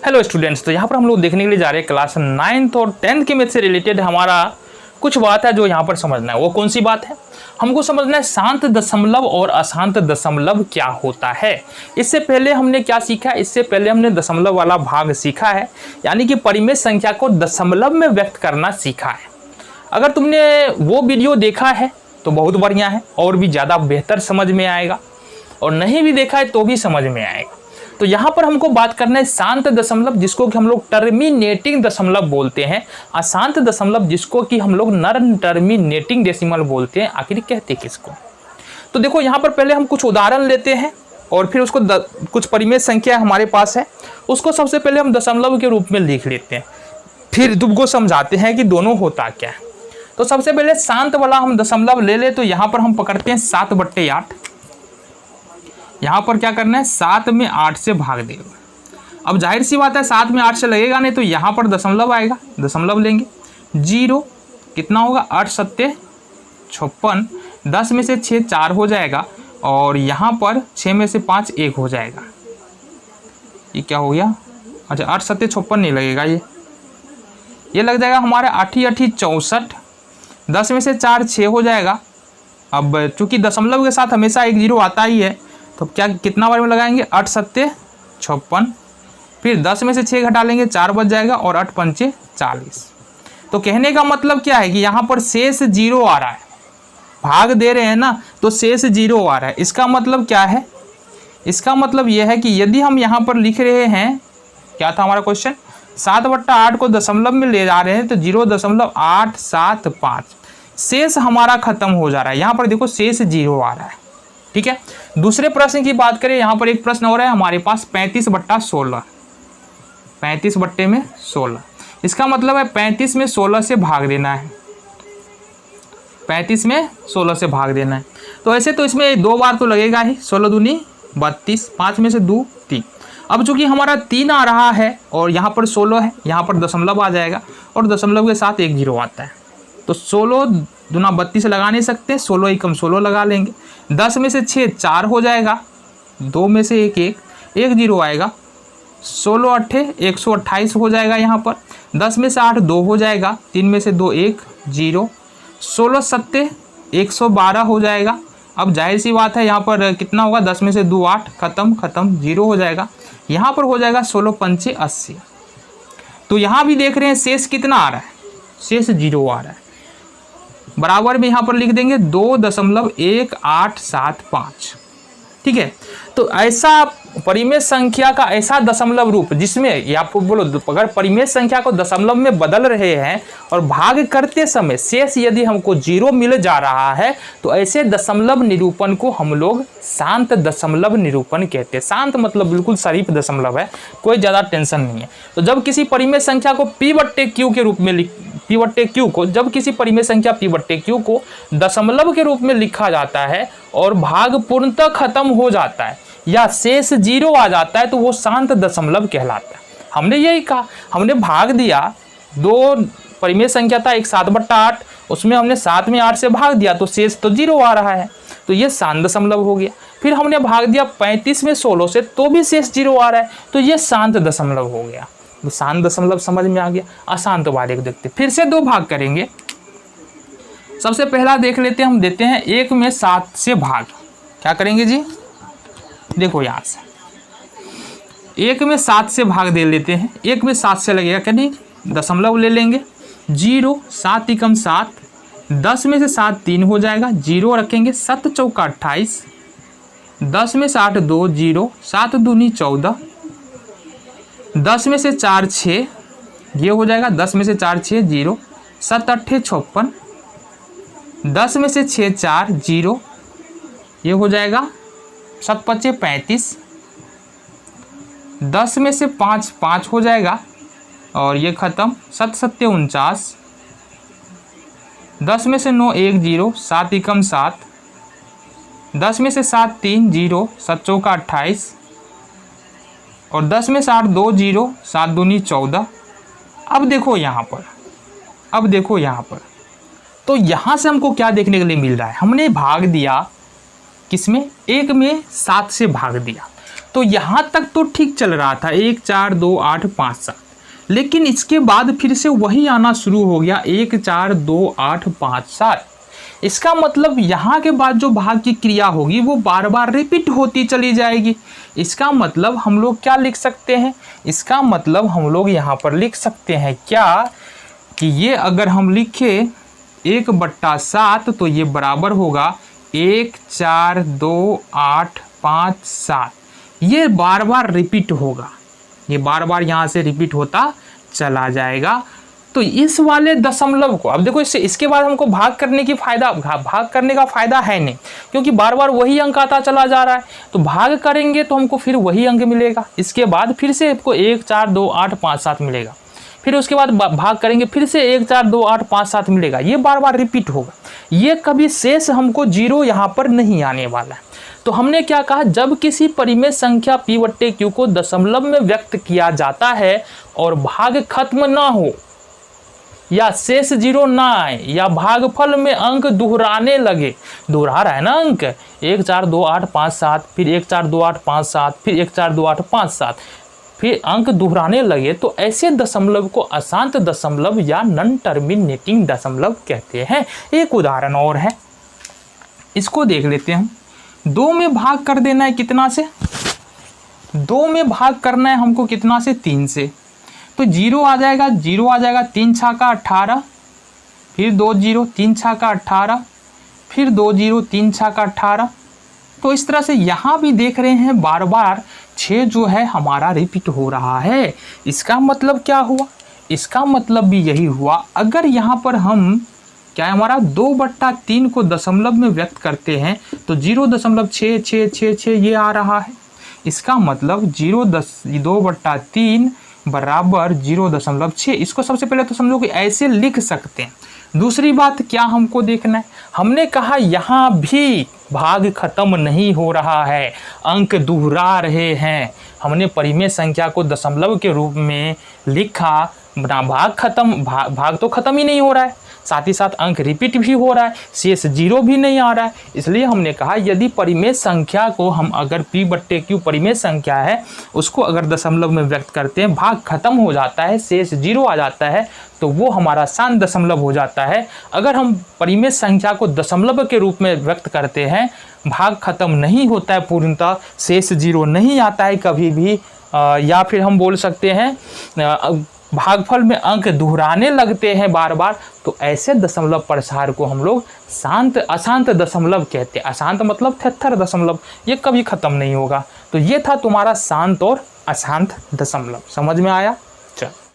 Hello students, तो यहाँ पर हम लोग देखने के लिए जा रहे हैं क्लास 9th और 10th के मैथ से रिलेटेड हमारा कुछ बात है जो यहाँ पर समझना है। वो कौन सी बात है? हमको समझना है शांत दशमलव और अशांत दशमलव क्या होता है। इससे पहले हमने क्या सीखा है? इससे पहले हमने दशमलव वाला भाग सीखा है, यानी कि परिमेय संख्या को दशमलव में व्यक्त करना सीखा है। अगर तुमने वो वीडियो देखा है तो बहुत बढ़िया है, और भी ज़्यादा बेहतर समझ में आएगा, और नहीं भी देखा है तो भी समझ में आएगा। तो यहाँ पर हमको बात करना है शांत दशमलव, जिसको कि हम लोग टर्मिनेटिंग दशमलव बोलते हैं, अशांत दशमलव जिसको कि हम लोग नॉन टर्मिनेटिंग डेसिमल बोलते हैं। आखिर कहते किसको? तो देखो यहाँ पर पहले हम कुछ उदाहरण लेते हैं और फिर उसको कुछ परिमेय संख्या हमारे पास है, उसको सबसे पहले हम दशमलव के रूप में लिख लेते हैं, फिर तुमको समझाते हैं कि दोनों होता क्या है। तो सबसे पहले शांत वाला हम दशमलव ले ले, तो यहाँ पर हम पकड़ते हैं 7/8। यहाँ पर क्या करना है? 7 में 8 से भाग देगा। अब जाहिर सी बात है 7 में 8 से लगेगा नहीं, तो यहाँ पर दशमलव आएगा, दशमलव लेंगे। 0 कितना होगा? 8 7 56, 10 में से 6 4 हो जाएगा, और यहाँ पर 6 में से 5 1 हो जाएगा। ये क्या हो गया? अच्छा 8 7 56 नहीं लगेगा, ये लग जाएगा हमारे 8 8 64, 10 में से 4 6 हो जाएगा। अब चूंकि दशमलव के साथ हमेशा एक 0 आता ही है, तो क्या कितना बार में लगाएंगे? 8 7 56, फिर 10 में से 6 घटा लेंगे, 4 बच जाएगा, और 8 5 40। तो कहने का मतलब क्या है कि यहाँ पर शेष 0 आ रहा है, भाग दे रहे हैं ना, तो शेष 0 आ रहा है। इसका मतलब क्या है? इसका मतलब यह है कि यदि हम यहाँ पर लिख रहे हैं, क्या था हमारा क्वेश्चन? 7/8 को दशमलव में ले जा रहे हैं, तो 0.875 शेष हमारा खत्म हो जा रहा है। यहाँ पर देखो शेष 0 आ रहा है, ठीक है। दूसरे प्रश्न की बात करें, यहाँ पर एक प्रश्न हो रहा है हमारे पास 35/16, 35/16। इसका मतलब है 35 में 16 से भाग देना है, 35 में 16 से भाग देना है। तो ऐसे तो इसमें 2 बार तो लगेगा ही, 16 दूनी 32, 5 में से 2 3। अब चूंकि हमारा 3 आ रहा है और यहाँ पर 16 है, यहाँ पर दशमलव आ जाएगा, और दशमलव के साथ एक 0 आता है, तो 16 दूना 32 लगा नहीं सकते, 16 एकम 16 लगा लेंगे। 10 में से 6 4 हो जाएगा, 2 में से 1 0 आएगा, 16 8 128 हो जाएगा यहाँ पर। 10 में से 8 2 हो जाएगा, 3 में से 2 1 0, 16 7 112 हो जाएगा। अब जाहिर सी बात है यहाँ पर कितना होगा? 10 में से 2 8, खत्म 0 हो जाएगा। यहाँ पर हो जाएगा 16 5 80। तो यहाँ भी देख रहे हैं शेष कितना आ रहा है? शेष 0 आ रहा है। बराबर में यहाँ पर लिख देंगे 2.1875, ठीक है। तो ऐसा परिमेय संख्या का ऐसा दशमलव रूप जिसमें, या आप बोलो अगर परिमेय संख्या को दशमलव में बदल रहे हैं और भाग करते समय शेष यदि हमको 0 मिल जा रहा है, तो ऐसे दशमलव निरूपण को हम लोग शांत दशमलव निरूपण कहते हैं। शांत मतलब बिल्कुल शरीफ दशमलव है, कोई ज़्यादा टेंशन नहीं है। तो जब किसी परिमेय संख्या को P/Q के रूप में P/Q को जब किसी परिमेय संख्या P/Q को दशमलव के रूप में लिखा जाता है और भाग पूर्णतः खत्म हो जाता है या शेष 0 आ जाता है, तो वो शांत दशमलव कहलाता है। हमने यही कहा, हमने भाग दिया, 2 परिमेय संख्या था, एक 7/8, उसमें हमने 7 में 8 से भाग दिया, तो शेष तो 0 आ रहा है, तो ये शांत दशमलव हो गया। फिर हमने भाग दिया 35 में 16 से, तो भी शेष 0 आ रहा है, तो ये शांत दशमलव हो गया। तो शांत दशमलव समझ में आ गया। अशांत वाले को देखते, फिर से 2 भाग करेंगे। सबसे पहला देख लेते हैं, हम देते हैं 1 में 7 से भाग। क्या करेंगे जी? देखो यहाँ से 1 में 7 से भाग दे लेते हैं। 1 में 7 से लगेगा क्या? नहीं, दशमलव ले लेंगे। 0 7 एकम 7, 10 में से 7 3 हो जाएगा, 0 रखेंगे, 7 चौका 28, 10 में से 8 2 0, 7 दूनी 14, 10 में से 4 6, ये हो जाएगा, 10 में से 4 6 0, 7 8 56, 10 में से 6 4 0, ये हो जाएगा, 7 5 35, 10 में से 5 5 हो जाएगा, और ये खत्म, 7 7 49, 10 में से 9 1 0, 7 एकम 7, 10 में से 7 3 0, 7 चौका 28, और 10 में से 8 2 0, 7 दूनी 14। अब देखो यहाँ पर, तो यहाँ से हमको क्या देखने के लिए मिल रहा है? हमने भाग दिया किसमें? 1 में 7 से भाग दिया, तो यहाँ तक तो ठीक चल रहा था 1 4 2 8 5 7, लेकिन इसके बाद फिर से वही आना शुरू हो गया 1 4 2 8 5 7। इसका मतलब यहाँ के बाद जो भाग की क्रिया होगी वो बार बार रिपीट होती चली जाएगी। इसका मतलब हम लोग क्या लिख सकते हैं, इसका मतलब हम लोग यहाँ पर लिख सकते हैं क्या कि ये अगर हम लिखे 1/7 तो ये बराबर होगा 1 4 2 8 5 7। ये बार बार रिपीट होगा, ये बार बार यहाँ से रिपीट होता चला जाएगा। तो इस वाले दशमलव को अब देखो, इसके बाद हमको भाग करने का फायदा है नहीं, क्योंकि बार बार वही अंक आता चला जा रहा है। तो भाग करेंगे तो हमको फिर वही अंक मिलेगा, इसके बाद फिर से आपको 1 4 2 8 5 7 मिलेगा, फिर उसके बाद भाग करेंगे फिर से 1 4 2 8 5 7 मिलेगा। ये बार बार रिपीट होगा, ये कभी शेष हमको 0 यहाँ पर नहीं आने वाला है। तो हमने क्या कहा, जब किसी परिमेय संख्या p/q को दशमलव में व्यक्त किया जाता है और भाग खत्म ना हो या शेष 0 ना आए या भागफल में अंक दोहराने लगे, दोहरा रहा है ना अंक 1 4 2 8 5 7, फिर 1 4 2 8 5 7, फिर 1 4 2 8 5 7, फिर अंक दोहराने लगे, तो ऐसे दशमलव को अशांत दशमलव या नॉन टर्मिनेटिंग दशमलव कहते हैं। एक उदाहरण और है, इसको देख लेते हैं हम। 2 में भाग कर देना है कितना से, 2 में भाग करना है हमको कितना से, 3 से। तो 0 आ जाएगा, 0 आ जाएगा, 3 छाका 18, फिर 2 0, 3 छाका 18, फिर 2 0, 3 छाका 18। तो इस तरह से यहाँ भी देख रहे हैं बार बार 6 जो है हमारा रिपीट हो रहा है। इसका मतलब क्या हुआ, इसका मतलब भी यही हुआ, अगर यहाँ पर हम क्या है हमारा 2/3 को दशमलव में व्यक्त करते हैं तो 0.66666 ये आ रहा है। इसका मतलब 2/3 बराबर 0.6। इसको सबसे पहले तो समझो कि ऐसे लिख सकते हैं। दूसरी बात क्या हमको देखना है, हमने कहा यहाँ भी भाग खत्म नहीं हो रहा है, अंक दोहरा रहे हैं। हमने परिमेय संख्या को दशमलव के रूप में लिखा, भाग तो खत्म ही नहीं हो रहा है, साथ ही साथ अंक रिपीट भी हो रहा है, शेष 0 भी नहीं आ रहा है। इसलिए हमने कहा यदि परिमेय संख्या को हम अगर p/q परिमेय संख्या है उसको अगर दशमलव में व्यक्त करते हैं, भाग खत्म हो जाता है, शेष 0 आ जाता है, तो वो हमारा शांत दशमलव हो जाता है। अगर हम परिमेय संख्या को दशमलव के रूप में व्यक्त करते हैं, भाग खत्म नहीं होता है पूर्णतः, शेष 0 नहीं आता है कभी भी, या फिर हम बोल सकते हैं भागफल में अंक दोहराने लगते हैं बार बार, तो ऐसे दशमलव प्रसार को हम लोग अशांत दशमलव कहते हैं। अशांत मतलब थेथर दशमलव, ये कभी खत्म नहीं होगा। तो ये था तुम्हारा शांत और अशांत दशमलव। समझ में आया? चल।